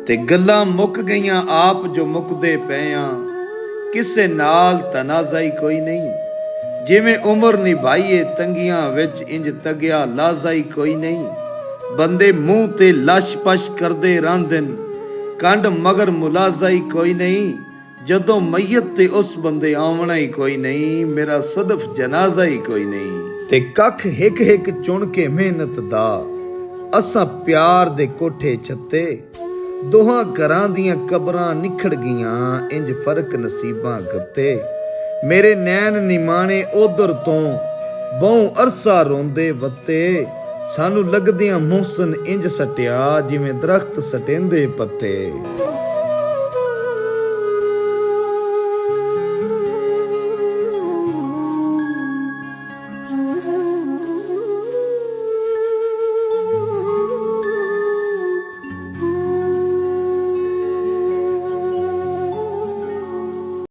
ਤੇ ਗੱਲਾਂ ਮੁੱਕ ਗਈਆਂ ਆਪ ਜੋ ਮੁੱਕਦੇ ਪਏ ਆ, ਕਿਸੇ ਨਾਲ ਤਨਾਜ਼ਾਈ ਕੋਈ ਨਹੀਂ। ਜਿਵੇਂ ਉਮਰ ਨਿਭਾਈਏ ਤੰਗੀਆਂ ਵਿੱਚ, ਇੰਜ ਤਗਿਆ ਲਾਜ਼ਾਈ ਕੋਈ ਨਹੀਂ। ਬੰਦੇ ਮੂੰਹ ਤੇ ਲਸ਼ ਪਸ਼ ਕਰਦੇ ਰਹਿੰਦੇ, ਕੰਡ ਮਗਰ ਮੁਲਾਜ਼ਾਈ ਕੋਈ ਨਹੀਂ। ਜਦੋਂ ਮਈਤ ਤੇ ਉਸ ਬੰਦੇ ਆਵਣਾ ਹੀ ਕੋਈ ਨਹੀਂ, ਮੇਰਾ ਸਦਫ ਜਨਾਜ਼ਾ ਹੀ ਕੋਈ ਨਹੀਂ। ਤੇ ਕੱਖ ਹਿੱਕ ਹਿੱਕ ਚੁਣ ਕੇ ਮਿਹਨਤ ਦਾ, ਅਸਾਂ ਪਿਆਰ ਦੇ ਕੋਠੇ ਛੱਤੇ। ਦੋਹਾਂ ਘਰਾਂ ਦੀਆਂ ਕਬਰਾਂ ਨਿਖੜ ਗਈਆਂ, ਇੰਜ ਫਰਕ ਨਸੀਬਾਂ ਗੱਤੇ। ਮੇਰੇ ਨੈਣ ਨਿਮਾਣੇ ਉਧਰ ਤੋਂ, ਬਹੁ ਅਰਸਾ ਰੋਂਦੇ ਵੱਤੇ। ਸਾਨੂੰ ਲੱਗਦਿਆਂ ਮੁਹਸਨ ਇੰਜ ਸਟਿਆ, ਜਿਵੇਂ ਦਰਖਤ ਸਟੇਂਦੇ ਪੱਤੇ।